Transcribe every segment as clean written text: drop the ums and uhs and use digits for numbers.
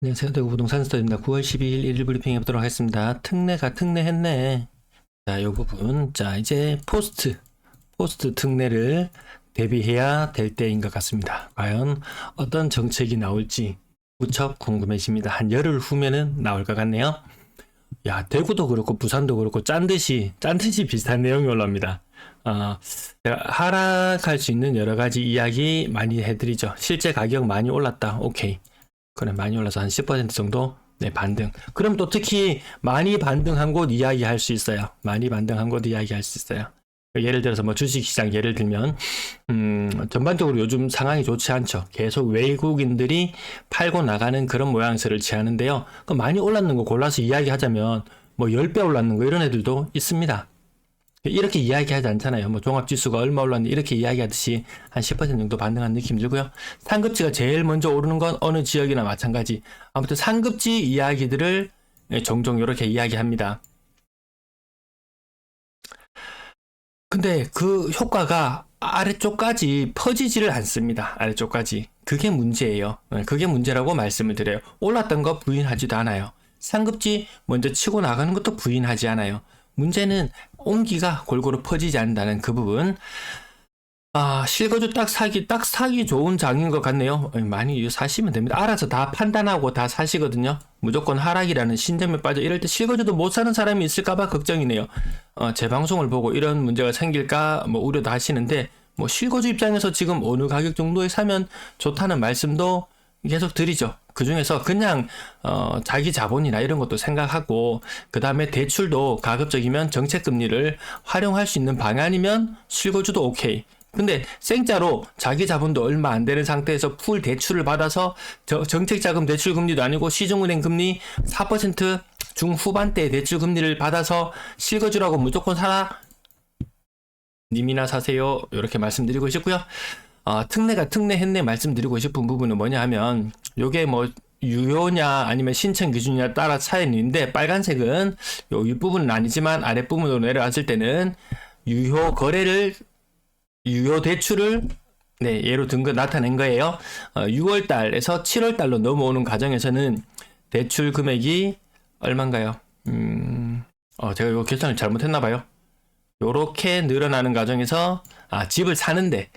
안녕하세요. 대구 부동산 스터디입니다. 9월 12일 일일 브리핑 해보도록 하겠습니다. 특례가 특례했네. 자, 요 부분. 자, 이제 포스트 특례를 대비해야 될 때인 것 같습니다. 과연 어떤 정책이 나올지 무척 궁금해집니다. 한 열흘 후면은 나올 것 같네요. 야, 대구도 그렇고 부산도 그렇고 짠 듯이 비슷한 내용이 올라옵니다. 제가 하락할 수 있는 여러 가지 이야기 많이 해드리죠. 실제 가격 많이 올랐다. 오케이. 그래, 많이 올라서 한 10% 정도 반등. 그럼 또 특히 많이 반등한 곳 이야기할 수 있어요. 많이 반등한 곳 이야기할 수 있어요. 예를 들어서 뭐 주식시장 예를 들면 전반적으로 요즘 상황이 좋지 않죠. 계속 외국인들이 팔고 나가는 그런 모양새를 취하는데요. 그 많이 올랐는 거 골라서 이야기하자면 뭐 10배 올랐는 거 이런 애들도 있습니다. 이렇게 이야기하지 않잖아요. 뭐 종합지수가 얼마 올랐는데 이렇게 이야기하듯이 한 10% 정도 반등한 느낌 들고요. 상급지가 제일 먼저 오르는 건 어느 지역이나 마찬가지. 아무튼 상급지 이야기들을 종종 이렇게 이야기합니다. 근데 그 효과가 아래쪽까지 퍼지지를 않습니다. 아래쪽까지. 그게 문제예요. 그게 문제라고 말씀을 드려요. 올랐던 거 부인하지도 않아요. 상급지 먼저 치고 나가는 것도 부인하지 않아요. 문제는 온기가 골고루 퍼지지 않는다는 그 부분. 실거주 딱 사기 좋은 장인 것 같네요. 많이 사시면 됩니다. 알아서 다 판단하고 다 사시거든요. 무조건 하락이라는 신점에 빠져 이럴 때 실거주도 못 사는 사람이 있을까봐 걱정이네요. 제 방송을 보고 이런 문제가 생길까 뭐 우려도 하시는데, 뭐 실거주 입장에서 지금 어느 가격 정도에 사면 좋다는 말씀도 계속 드리죠. 그 중에서 그냥 자기 자본이나 이런 것도 생각하고, 그 다음에 대출도 가급적이면 정책금리를 활용할 수 있는 방안이면 실거주도 오케이. 근데 생짜로 자기 자본도 얼마 안 되는 상태에서 풀 대출을 받아서 정책자금 대출금리도 아니고 시중은행 금리 4% 중후반대 대출금리를 받아서 실거주라고 무조건 사라? 님이나 사세요. 이렇게 말씀드리고 싶고요. 특례가 특례했네 말씀드리고 싶은 부분은 뭐냐 하면, 요게 뭐 유효냐 아니면 신청 기준이냐 따라 차이는 있는데, 빨간색은 요 윗부분은 아니지만 아랫부분으로 내려왔을 때는 유효 대출을 예로 든 거 나타낸 거예요. 6월달에서 7월달로 넘어오는 과정에서는 대출 금액이 얼마인가요? 제가 이거 계산을 잘못했나봐요. 요렇게 늘어나는 과정에서 집을 사는데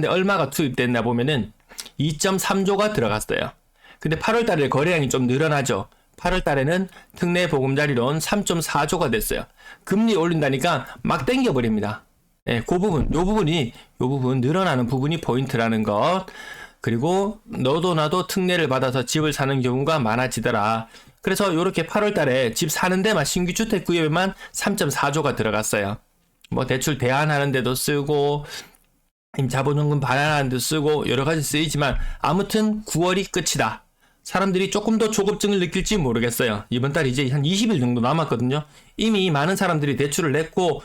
얼마가 투입됐나 보면은 2.3조가 들어갔어요. 근데 8월 달에 거래량이 좀 늘어나죠. 8월 달에는 특례 보금자리론 3.4조가 됐어요. 금리 올린다니까 막 땡겨버립니다. 그 부분, 요 부분 늘어나는 부분이 포인트라는 것. 그리고 너도 나도 특례를 받아서 집을 사는 경우가 많아지더라. 그래서 요렇게 8월 달에 집 사는 데만, 신규 주택 구입에만 3.4조가 들어갔어요. 뭐 대출 대안하는 데도 쓰고 자본연금 반환하는 데도 쓰고 여러 가지 쓰이지만, 아무튼 9월이 끝이다. 사람들이 조금 더 조급증을 느낄지 모르겠어요. 이번 달 이제 한 20일 정도 남았거든요. 이미 많은 사람들이 대출을 냈고,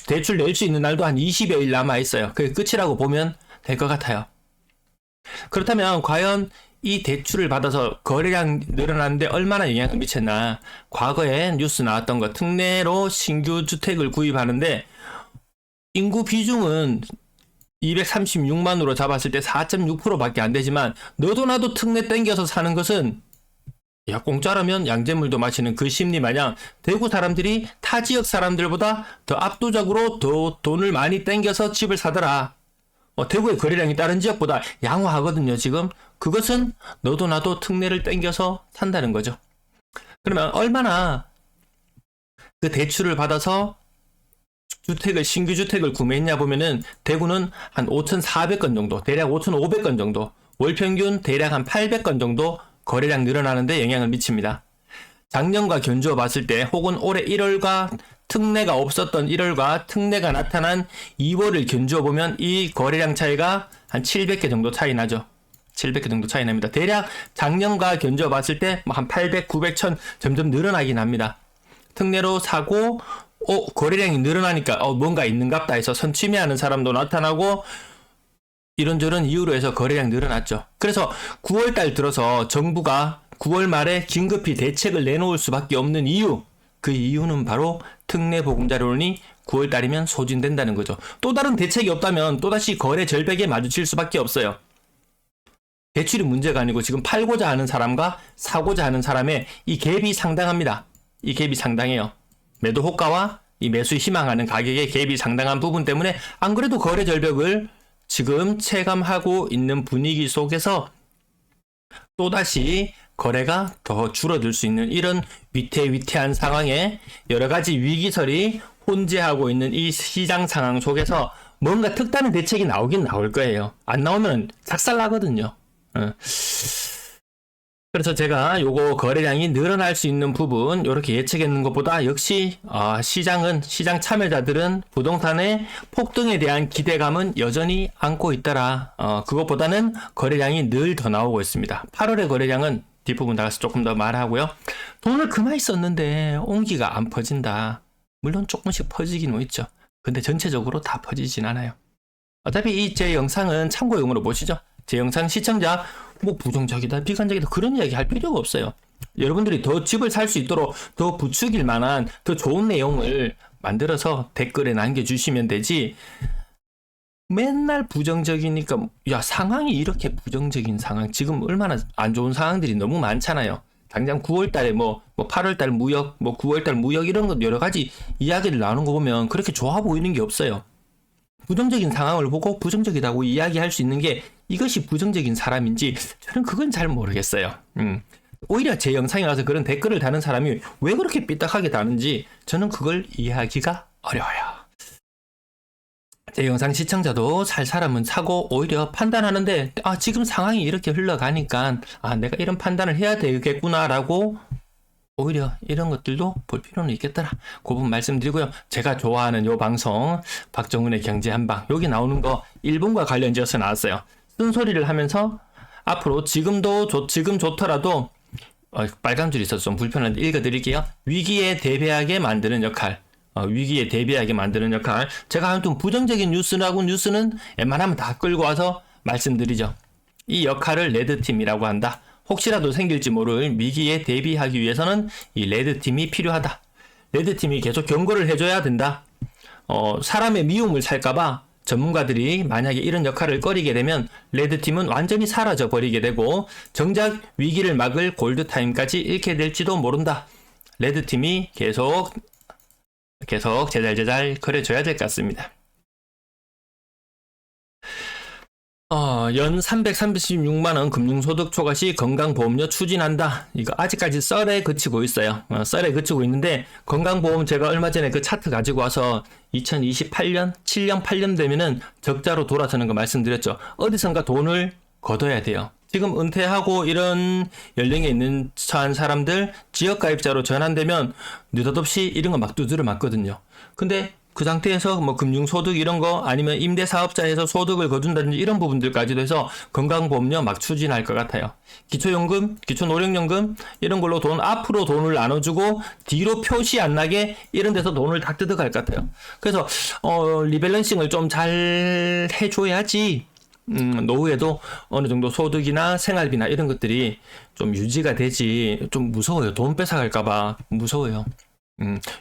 대출 낼 수 있는 날도 한 20여일 남아있어요. 그게 끝이라고 보면 될 것 같아요. 그렇다면 과연 이 대출을 받아서 거래량 늘어나는데 얼마나 영향을 미쳤나. 과거에 뉴스 나왔던 거, 특례로 신규 주택을 구입하는데 인구 비중은 236만으로 잡았을 때 4.6%밖에 안 되지만, 너도 나도 특례 땡겨서 사는 것은, 야, 공짜라면 양잿물도 마시는 그 심리 마냥 대구 사람들이 타 지역 사람들보다 더 압도적으로 더 돈을 많이 땡겨서 집을 사더라. 대구의 거래량이 다른 지역보다 양호하거든요, 지금. 그것은 너도 나도 특례를 땡겨서 산다는 거죠. 그러면 얼마나 그 대출을 받아서 신규 주택을 구매했냐 보면은, 대구는 한 5,400건 정도, 대략 5,500건 정도, 월 평균 대략 한 800건 정도 거래량 늘어나는데 영향을 미칩니다. 작년과 견주어 봤을 때, 혹은 올해 1월과 특례가 없었던 1월과 특례가 나타난 2월을 견주어 보면 이 거래량 차이가 한 700개 정도 차이 나죠. 700개 정도 차이 납니다. 대략 작년과 견주어 봤을 때 한 800, 900, 1000 점점 늘어나긴 합니다. 특례로 사고 거래량이 늘어나니까 뭔가 있는갑다 해서 선취매하는 사람도 나타나고, 이런저런 이유로 해서 거래량 늘어났죠. 그래서 9월달 들어서 정부가 9월 말에 긴급히 대책을 내놓을 수밖에 없는 이유, 그 이유는 바로 특례 보금자리론이 9월달이면 소진된다는 거죠. 또 다른 대책이 없다면 또다시 거래 절벽에 마주칠 수밖에 없어요. 대출이 문제가 아니고 지금 팔고자 하는 사람과 사고자 하는 사람의 이 갭이 상당합니다. 이 갭이 상당해요. 매도 호가와 이 매수 희망하는 가격의 갭이 상당한 부분 때문에 안 그래도 거래 절벽을 지금 체감하고 있는 분위기 속에서 또다시 거래가 더 줄어들 수 있는 이런 위태위태한 상황에 여러 가지 위기설이 혼재하고 있는 이 시장 상황 속에서 뭔가 특단의 대책이 나오긴 나올 거예요. 안 나오면 작살나거든요. 그래서 제가 요거 거래량이 늘어날 수 있는 부분 이렇게 예측했는 것보다 역시 시장 참여자들은 부동산의 폭등에 대한 기대감은 여전히 안고 있더라. 그것보다는 거래량이 늘 더 나오고 있습니다. 8월의 거래량은 뒷부분 나가서 조금 더 말하고요. 돈을 그만 썼는데 온기가 안 퍼진다. 물론 조금씩 퍼지긴 있죠. 근데 전체적으로 다 퍼지진 않아요. 어차피 이 제 영상은 참고용으로 보시죠. 제 영상 시청자 뭐 부정적이다 비관적이다 그런 이야기 할 필요가 없어요. 여러분들이 더 집을 살 수 있도록 더 부추길 만한 더 좋은 내용을 만들어서 댓글에 남겨주시면 되지, 맨날 부정적이니까 야 상황이 이렇게 부정적인 상황, 지금 얼마나 안 좋은 상황들이 너무 많잖아요. 당장 9월달에 뭐 8월달 무역, 뭐 9월달 무역 이런 것 여러 가지 이야기를 나누는 거 보면 그렇게 좋아 보이는 게 없어요. 부정적인 상황을 보고 부정적이라고 이야기할 수 있는 게 이것이 부정적인 사람인지 저는 그건 잘 모르겠어요. 오히려 제 영상에 와서 그런 댓글을 다는 사람이 왜 그렇게 삐딱하게 다는지 저는 그걸 이해하기가 어려워요. 제 영상 시청자도 살 사람은 사고 오히려 판단하는데 지금 상황이 이렇게 흘러가니까 내가 이런 판단을 해야 되겠구나 라고 오히려 이런 것들도 볼 필요는 있겠더라. 그 부분 말씀드리고요. 제가 좋아하는 요 방송 박정훈의 경제한방 여기 나오는 거 일본과 관련지어서 나왔어요. 쓴소리를 하면서 앞으로 지금 좋더라도 빨간 줄이 있어서 좀 불편한데 읽어드릴게요. 위기에 대비하게 만드는 역할. 위기에 대비하게 만드는 역할. 제가 아무튼 부정적인 뉴스는 웬만하면 다 끌고 와서 말씀드리죠. 이 역할을 레드팀이라고 한다. 혹시라도 생길지 모를 위기에 대비하기 위해서는 이 레드팀이 필요하다. 레드팀이 계속 경고를 해줘야 된다. 사람의 미움을 살까봐 전문가들이 만약에 이런 역할을 꺼리게 되면 레드팀은 완전히 사라져 버리게 되고 정작 위기를 막을 골드타임까지 잃게 될지도 모른다. 레드팀이 계속 제잘 그래줘야 될 것 같습니다. 연 336만원 금융소득 초과시 건강보험료 추진한다. 이거 아직까지 썰에 그치고 있어요. 썰에 그치고 있는데 건강보험 제가 얼마 전에 그 차트 가지고 와서 2028년, 7년, 8년 되면은 적자로 돌아서는 거 말씀드렸죠. 어디선가 돈을 걷어야 돼요. 지금 은퇴하고 이런 연령에 있는 처한 사람들 지역가입자로 전환되면 느닷없이 이런 거 막 두드려 맞거든요. 근데 그 상태에서 뭐 금융소득 이런 거 아니면 임대사업자에서 소득을 거둔다든지 이런 부분들까지도 해서 건강보험료 막 추진할 것 같아요. 기초연금, 기초노령연금 이런 걸로 앞으로 돈을 나눠주고 뒤로 표시 안 나게 이런 데서 돈을 다 뜯어갈 것 같아요. 그래서 리밸런싱을 좀 잘 해줘야지 노후에도 어느 정도 소득이나 생활비나 이런 것들이 좀 유지가 되지. 좀 무서워요. 돈 뺏어갈까봐 무서워요.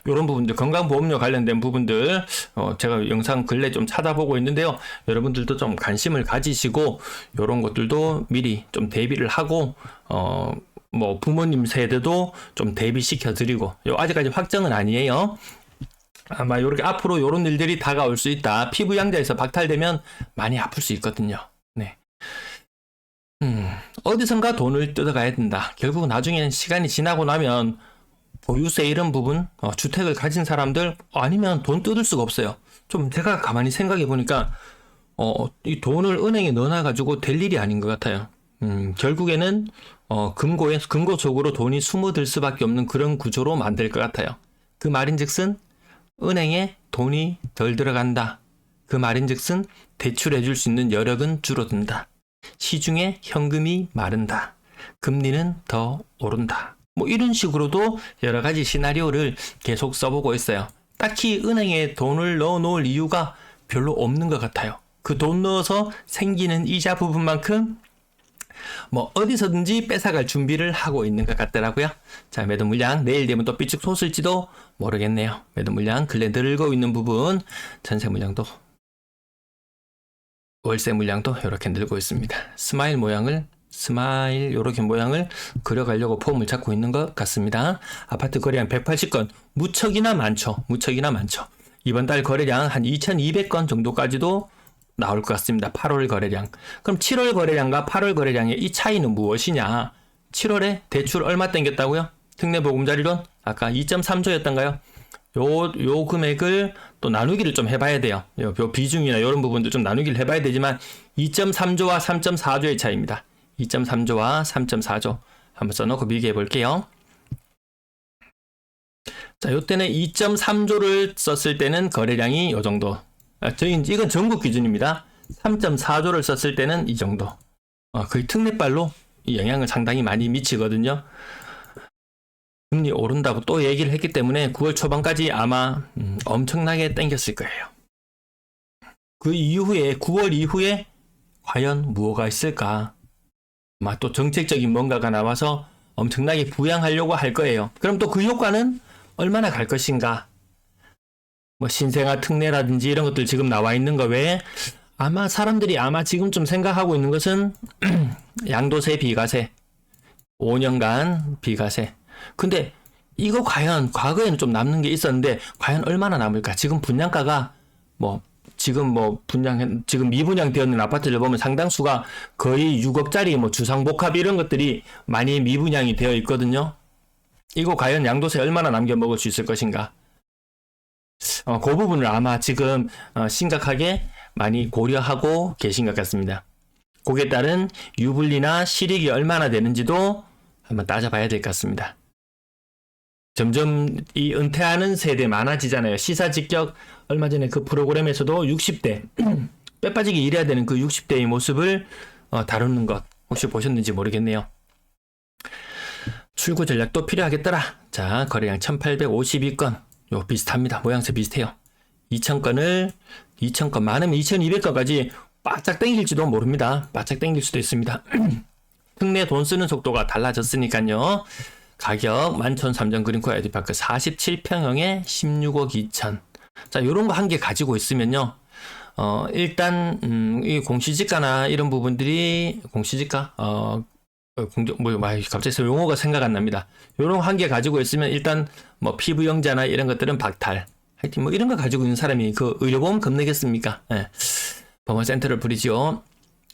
요런 부분들, 건강보험료 관련된 부분들, 제가 영상 근래 좀 찾아보고 있는데요. 여러분들도 좀 관심을 가지시고, 요런 것들도 미리 좀 대비를 하고, 뭐, 부모님 세대도 좀 대비시켜 드리고, 아직까지 확정은 아니에요. 아마 요렇게 앞으로 요런 일들이 다가올 수 있다. 피부 양자에서 박탈되면 많이 아플 수 있거든요. 네. 어디선가 돈을 뜯어가야 된다. 결국 나중에는 시간이 지나고 나면 보유세 이런 부분, 주택을 가진 사람들 아니면 돈 뜯을 수가 없어요. 좀 제가 가만히 생각해 보니까 이 돈을 은행에 넣어놔가지고 될 일이 아닌 것 같아요. 결국에는 금고 속으로 돈이 숨어들 수밖에 없는 그런 구조로 만들 것 같아요. 그 말인즉슨 은행에 돈이 덜 들어간다. 그 말인즉슨 대출해 줄 수 있는 여력은 줄어든다. 시중에 현금이 마른다. 금리는 더 오른다. 뭐 이런 식으로도 여러 가지 시나리오를 계속 써보고 있어요. 딱히 은행에 돈을 넣어 놓을 이유가 별로 없는 것 같아요. 그 돈 넣어서 생기는 이자 부분만큼 뭐 어디서든지 뺏어갈 준비를 하고 있는 것 같더라고요. 자, 매도 물량 내일 되면 또 삐쭉 솟을지도 모르겠네요. 매도 물량 근래 늘고 있는 부분, 전세 물량도 월세 물량도 이렇게 늘고 있습니다. 스마일 모양을 스마일 요렇게 모양을 그려가려고 폼을 잡고 있는 것 같습니다. 아파트 거래량 180건 무척이나 많죠. 무척이나 많죠. 이번 달 거래량 한 2200건 정도까지도 나올 것 같습니다. 8월 거래량. 그럼 7월 거래량과 8월 거래량의 이 차이는 무엇이냐? 7월에 대출 얼마 땡겼다고요? 특례보금자리론 아까 2.3조였던가요? 요 금액을 또 나누기를 좀 해봐야 돼요. 요 비중이나 이런 부분도 좀 나누기를 해봐야 되지만 2.3조와 3.4조의 차이입니다. 2.3조와 3.4조 한번 써놓고 비교해 볼게요. 자, 요때는 2.3조를 썼을 때는 거래량이 요 정도. 이건 전국 기준입니다. 3.4조를 썼을 때는 이 정도. 거의 특례발로 이 영향을 상당히 많이 미치거든요. 금리 오른다고 또 얘기를 했기 때문에 9월 초반까지 아마 엄청나게 땡겼을 거예요. 그 이후에 9월 이후에 과연 무엇가 있을까? 아마 또 정책적인 뭔가가 나와서 엄청나게 부양하려고 할 거예요. 그럼 또 그 효과는 얼마나 갈 것인가? 뭐 신생아 특례라든지 이런 것들 지금 나와 있는 거 외에 아마 사람들이 지금 좀 생각하고 있는 것은 양도세 비과세 5년간 비과세. 근데 이거 과연 과거에는 좀 남는 게 있었는데 과연 얼마나 남을까? 지금 분양가가 지금 미분양 되어 있는 아파트를 보면 상당수가 거의 6억짜리 주상복합 이런 것들이 많이 미분양이 되어 있거든요. 이거 과연 양도세 얼마나 남겨 먹을 수 있을 것인가? 그 부분을 아마 지금 심각하게 많이 고려하고 계신 것 같습니다. 거기에 따른 유불리나 실익이 얼마나 되는지도 한번 따져봐야 될 것 같습니다. 점점 이 은퇴하는 세대 많아지잖아요. 시사직격 얼마 전에 그 프로그램에서도 60대 빼빠지게 일해야 되는 그 60대의 모습을 다루는 것 혹시 보셨는지 모르겠네요. 출구 전략도 필요하겠더라. 자, 거래량 1852건 요 비슷합니다. 모양새 비슷해요. 2000건 많으면 2200건까지 바짝 땡길지도 모릅니다. 바짝 땡길 수도 있습니다. 특례 돈 쓰는 속도가 달라졌으니까요. 가격 11,300 그린코어 에듀파크 47평형에 16억 2천. 자, 요런 거 한 개 가지고 있으면요. 일단 이 공시지가나 이런 부분들이 공시지가 갑자기 용어가 생각 안 납니다. 요런 거 한 개 가지고 있으면 일단 피부영자나 이런 것들은 박탈. 하여튼 이런 거 가지고 있는 사람이 그 의료보험 겁내겠습니까? 예. 버머 센트럴 브리지오.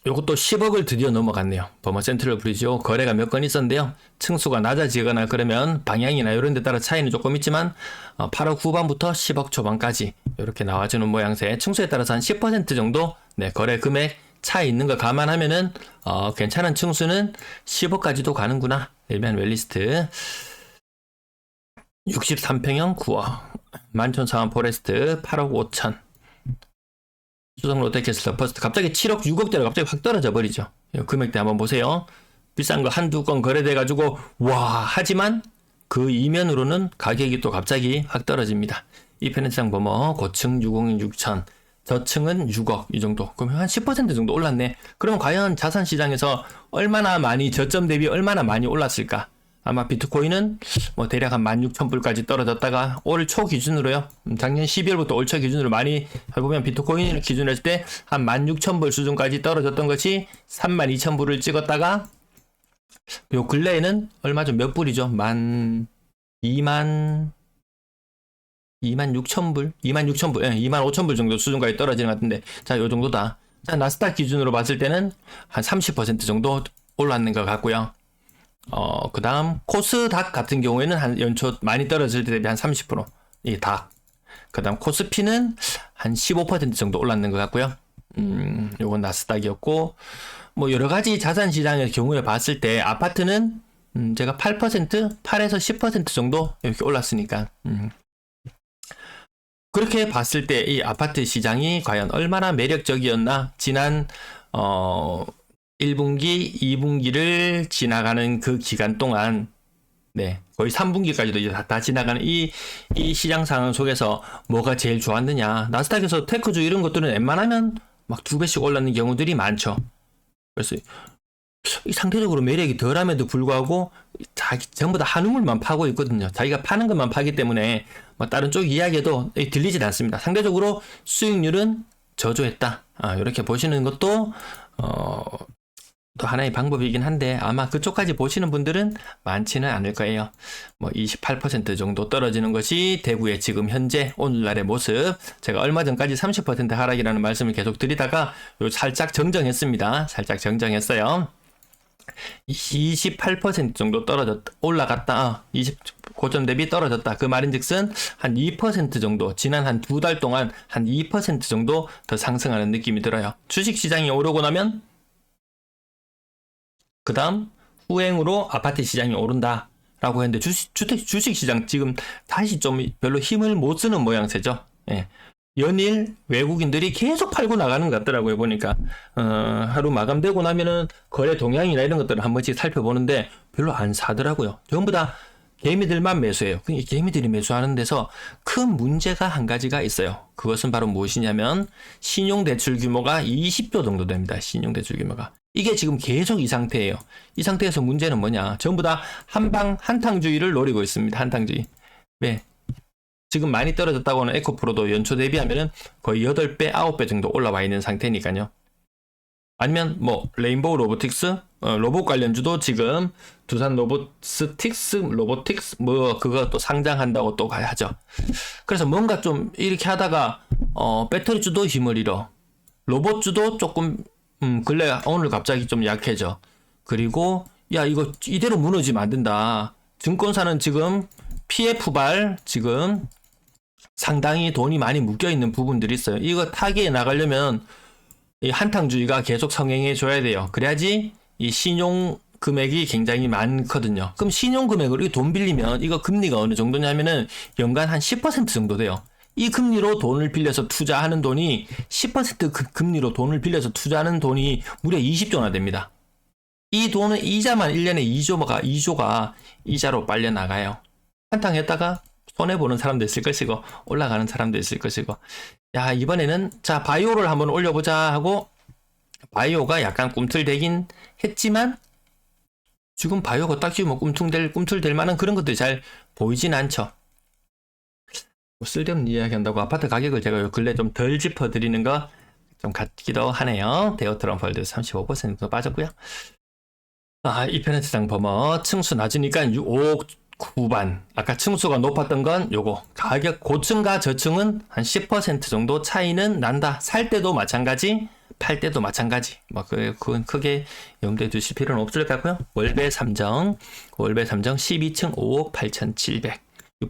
요것도 10억을 드디어 넘어갔네요. 버머 센트럴 브리지오 거래가 몇 건 있었는데요. 층수가 낮아지거나 그러면 방향이나 이런 데 따라 차이는 조금 있지만 8억 후반부터 10억 초반까지 이렇게 나와주는 모양새. 층수에 따라서 한 10% 정도 거래 금액 차이 있는 거 감안하면은 괜찮은 층수는 10억까지도 가는구나. 일반 웰리스트 63평형 9억 11,400 포레스트 8억 5천 수성 롯데캐슬러 퍼스트 갑자기 7억 6억대로 갑자기 확 떨어져 버리죠. 금액대 한번 보세요. 비싼 거 한두 건 거래돼 가지고 와 하지만 그 이면으로는 가격이 또 갑자기 확 떨어집니다. 이 편의상 버머 고층 6억 6천 저층은 6억 이 정도. 그럼 한 10% 정도 올랐네. 그럼 과연 자산시장에서 얼마나 많이 저점 대비 얼마나 많이 올랐을까? 아마 비트코인은 대략 한 16,000불까지 떨어졌다가 올 초 기준으로요. 작년 12월부터 올 초 기준으로 많이 해보면 비트코인을 기준으로 했을 때 한 16,000불 수준까지 떨어졌던 것이 32,000불을 찍었다가 요 근래에는 얼마 전 몇 불이죠? 26,000불? 26,000불? 예, 25,000불 정도 수준까지 떨어지는 것 같은데 자, 요 정도다. 자, 나스닥 기준으로 봤을 때는 한 30% 정도 올랐는 것 같고요. 그 다음 코스닥 같은 경우에는 한 연초 많이 떨어질 때 대비 한 30% 이 닥. 그 다음 코스피는 한 15% 정도 올랐는 것 같고요. 요건 나스닥이었고 여러 가지 자산 시장의 경우에 봤을 때 아파트는 제가 8%, 8에서 10% 정도 이렇게 올랐으니까 그렇게 봤을 때 이 아파트 시장이 과연 얼마나 매력적이었나 지난 1분기, 2분기를 지나가는 그 기간 동안 거의 3분기까지도 이제 다 지나가는 이 시장 상황 속에서 뭐가 제일 좋았느냐. 나스닥에서 테크주 이런 것들은 웬만하면 막 2배씩 올랐는 경우들이 많죠. 그래서 상대적으로 매력이 덜함에도 불구하고 전부 다 한 우물만 파고 있거든요. 자기가 파는 것만 파기 때문에 다른 쪽 이야기에도 들리질 않습니다. 상대적으로 수익률은 저조했다. 이렇게 보시는 것도 또 하나의 방법이긴 한데 아마 그쪽까지 보시는 분들은 많지는 않을 거예요. 뭐 28% 정도 떨어지는 것이 대구의 지금 현재 오늘날의 모습. 제가 얼마 전까지 30% 하락이라는 말씀을 계속 드리다가 요 살짝 정정했습니다. 살짝 정정했어요. 28% 정도 올라갔다. 20 고점 대비 떨어졌다. 그 말인즉슨 한 2% 정도, 지난 한 2달 동안 한 2% 정도 더 상승하는 느낌이 들어요. 주식시장이 오르고 나면 그 다음 후행으로 아파트 시장이 오른다 라고 했는데 주식시장 지금 다시 좀 별로 힘을 못 쓰는 모양새죠. 예. 연일 외국인들이 계속 팔고 나가는 것 같더라고요. 보니까 하루 마감되고 나면은 거래 동향이나 이런 것들을 한 번씩 살펴보는데 별로 안 사더라고요. 전부 다 개미들만 매수해요. 이 개미들이 매수하는 데서 큰 문제가 한 가지가 있어요. 그것은 바로 무엇이냐면 신용대출 규모가 20조 정도 됩니다. 신용대출 규모가. 이게 지금 계속 이 상태예요. 이 상태에서 문제는 뭐냐. 전부 다 한탕주의를 노리고 있습니다. 한탕주의. 왜? 지금 많이 떨어졌다고 하는 에코프로도 연초 대비하면은 거의 8배, 9배 정도 올라와 있는 상태니까요. 아니면 뭐 레인보우 로보틱스, 로봇 관련주도 지금 두산 로보틱스 뭐 그거 또 상장한다고 또 하죠. 그래서 뭔가 좀 이렇게 하다가 배터리주도 힘을 잃어. 로봇주도 조금 근래 오늘 갑자기 좀 약해져. 그리고 야 이거 이대로 무너지면 안 된다. 증권사는 지금 PF발 지금 상당히 돈이 많이 묶여 있는 부분들이 있어요. 이거 타개에 나가려면 이 한탕주의가 계속 성행해 줘야 돼요. 그래야지 이 신용 금액이 굉장히 많거든요. 그럼 신용 금액으로 돈 빌리면 이거 금리가 어느 정도냐면은 연간 한 10% 정도 돼요. 이 금리로 돈을 빌려서 투자하는 돈이 10% 금리로 돈을 빌려서 투자하는 돈이 무려 20조나 됩니다. 이 돈은 이자만 1년에 2조가 이자로 빨려 나가요. 한탕 했다가 손해보는 사람도 있을 것이고 올라가는 사람도 있을 것이고 야 이번에는 자 바이오를 한번 올려보자 하고 바이오가 약간 꿈틀대긴 했지만 지금 바이오가 딱히 뭐 꿈틀댈 만한 그런 것들이 잘 보이진 않죠. 뭐 쓸데없는 이야기 한다고 아파트 가격을 제가 요 근래 좀 덜 짚어드리는 거 좀 같기도 하네요. 데오트럼펄드 35% 빠졌고요. 이 편의시장 범어 층수 낮으니까 5억 후반. 아까 층수가 높았던 건 요거 가격 고층과 저층은 한 10% 정도 차이는 난다. 살 때도 마찬가지, 팔 때도 마찬가지. 뭐 그건 크게 염두에 두실 필요는 없을 것 같고요. 월배 삼정 12층 5억 8,700.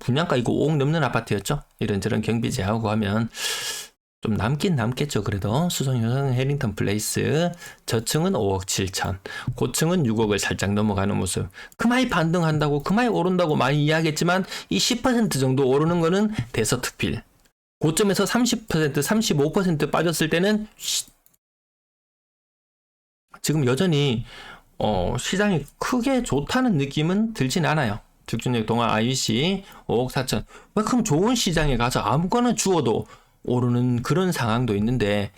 분양가 이거 5억 넘는 아파트였죠. 이런저런 경비 제하고 하면 좀 남긴 남겠죠. 그래도 수성효성 해링턴 플레이스 저층은 5억 7천, 고층은 6억을 살짝 넘어가는 모습. 그마이 반등한다고 그마이 오른다고 많이 이야기했지만 이 10% 정도 오르는 거는 대서특필. 고점에서 30%, 35% 빠졌을 때는 지금 여전히 시장이 크게 좋다는 느낌은 들진 않아요. 집중력 동안 IC 5억 4천. 왜 그럼 좋은 시장에 가서 아무거나 주어도 오르는 그런 상황도 있는데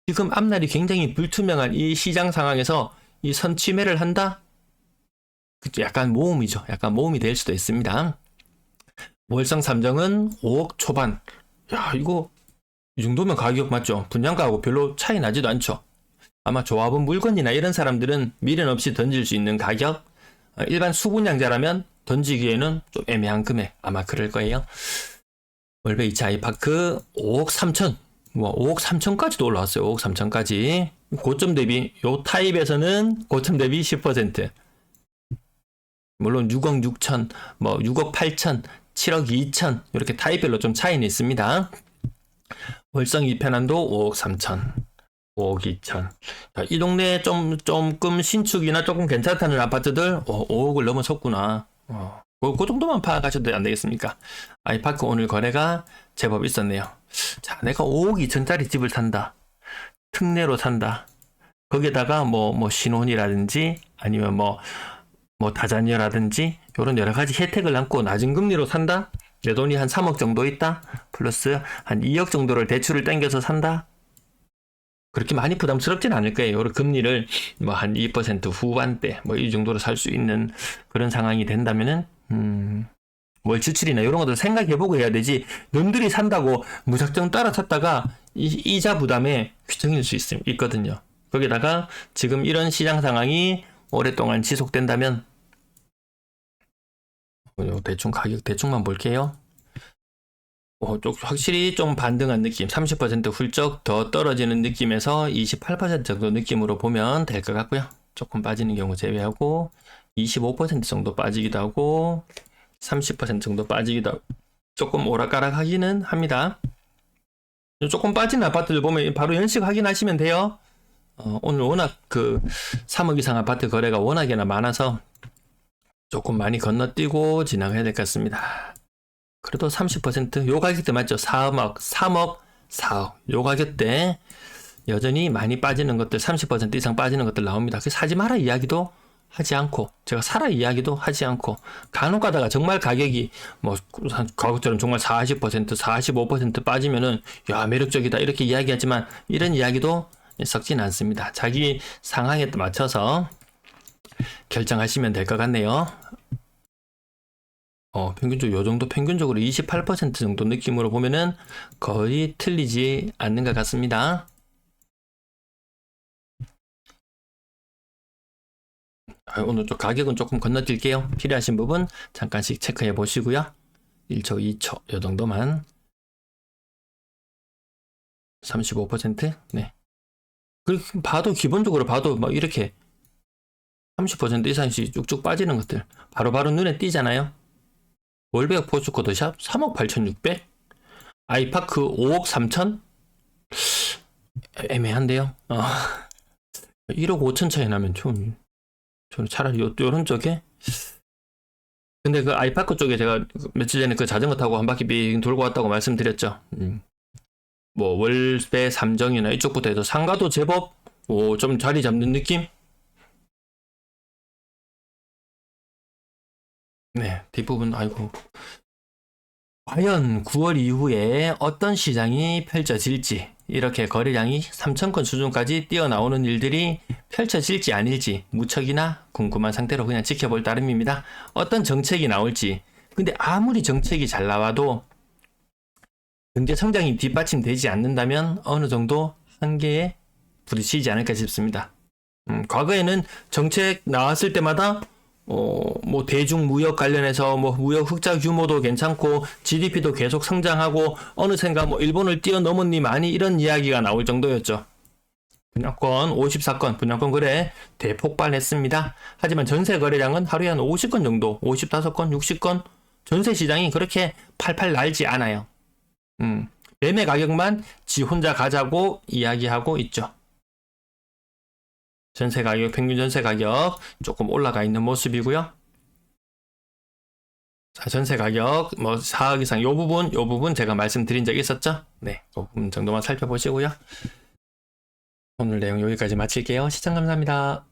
지금 앞날이 굉장히 불투명한 이 시장 상황에서 이 선취매를 한다? 약간 모험이죠. 약간 모험이 될 수도 있습니다. 월성 삼정은 5억 초반. 야 이거 이 정도면 가격 맞죠? 분양가하고 별로 차이 나지도 않죠. 아마 조합은 물건이나 이런 사람들은 미련 없이 던질 수 있는 가격. 일반 수분양자라면 던지기에는 좀 애매한 금액. 아마 그럴 거예요. 월배 2차 아이파크 5억 3천. 뭐 5억 3천까지도 올라왔어요. 5억 3천까지. 고점 대비 요 타입에서는 고점 대비 10%. 물론 6억 6천, 뭐 6억 8천, 7억 2천 이렇게 타입별로 좀 차이는 있습니다. 월성 이편안도 5억 3천, 5억 2천. 이 동네에 조금 신축이나 조금 괜찮다는 아파트들 5억을 넘어섰구나. 그 정도만 파악하셔도 안 되겠습니까? 아이파크 오늘 거래가 제법 있었네요. 자, 내가 5억 2천짜리 집을 산다. 특례로 산다. 거기에다가 뭐 신혼이라든지 아니면 뭐 다자녀라든지 이런 여러 가지 혜택을 안고 낮은 금리로 산다. 내 돈이 한 3억 정도 있다. 플러스 한 2억 정도를 대출을 땡겨서 산다. 그렇게 많이 부담스럽진 않을 거예요. 금리를 뭐 한 2% 후반대 뭐 이 정도로 살 수 있는 그런 상황이 된다면은 월 지출이나 이런 것들 생각해보고 해야 되지. 남들이 산다고 무작정 따라탔다가 이자 부담에 휘청일 수 있거든요. 거기다가 지금 이런 시장 상황이 오랫동안 지속된다면 대충 가격 대충만 볼게요. 확실히 좀 반등한 느낌, 30% 훌쩍 더 떨어지는 느낌에서 28% 정도 느낌으로 보면 될 것 같고요. 조금 빠지는 경우 제외하고 25% 정도 빠지기도 하고 30% 정도 빠지기도 하고 조금 오락가락 하기는 합니다. 조금 빠진 아파트를 보면 바로 연식 확인하시면 돼요. 오늘 워낙 그 3억 이상 아파트 거래가 워낙에나 많아서 조금 많이 건너뛰고 지나가야 될 것 같습니다. 그래도 30%, 요 가격대 맞죠? 3억, 3억, 4억. 요 가격대 여전히 많이 빠지는 것들, 30% 이상 빠지는 것들 나옵니다. 그 사지 마라 이야기도 하지 않고, 제가 사라 이야기도 하지 않고, 간혹 가다가 정말 가격이 뭐 과거처럼 정말 40%, 45% 빠지면은 야 매력적이다 이렇게 이야기하지만 이런 이야기도 썩진 않습니다. 자기 상황에 맞춰서 결정하시면 될 것 같네요. 평균적으로 요 정도 평균적으로 28% 정도 느낌으로 보면은 거의 틀리지 않는 것 같습니다. 오늘 좀 가격은 조금 건너뛸게요. 필요하신 부분 잠깐씩 체크해 보시고요. 1초, 2초 요 정도만 35%? 네. 그리고 봐도 기본적으로 봐도 막 이렇게 30% 이상씩 쭉쭉 빠지는 것들 바로바로 눈에 띄잖아요. 월백 포스코드샵 3억 8,600, 아이파크 5억 3천? 애매한데요. 1억 5천 차이 나면 저는 차라리 요런 쪽에. 근데 그 아이파크 쪽에 제가 며칠 전에 그 자전거 타고 한 바퀴 빙 돌고 왔다고 말씀드렸죠. 뭐 월배 3정이나 이쪽부터 해서 상가도 제법 좀 자리 잡는 느낌? 네, 뒷부분 아이고. 과연 9월 이후에 어떤 시장이 펼쳐질지, 이렇게 거래량이 3,000건 수준까지 뛰어나오는 일들이 펼쳐질지 아닐지 무척이나 궁금한 상태로 그냥 지켜볼 따름입니다. 어떤 정책이 나올지. 근데 아무리 정책이 잘 나와도 경제 성장이 뒷받침되지 않는다면 어느 정도 한계에 부딪히지 않을까 싶습니다. 과거에는 정책 나왔을 때마다 뭐 대중 무역 관련해서 뭐 무역 흑자 규모도 괜찮고 GDP도 계속 성장하고 어느샌가 뭐 일본을 뛰어넘었니 많이 이런 이야기가 나올 정도였죠. 분양권 54건 분양권 거래 대폭발했습니다. 하지만 전세 거래량은 하루에 한 50건 정도, 55건, 60건 전세 시장이 그렇게 팔팔 날지 않아요. 매매 가격만 지 혼자 가자고 이야기하고 있죠. 전세 가격, 평균 전세 가격 조금 올라가 있는 모습이고요. 자, 전세 가격 뭐 4억 이상 요 부분 제가 말씀드린 적 있었죠? 네, 그 부분 정도만 살펴보시고요. 오늘 내용 여기까지 마칠게요. 시청 감사합니다.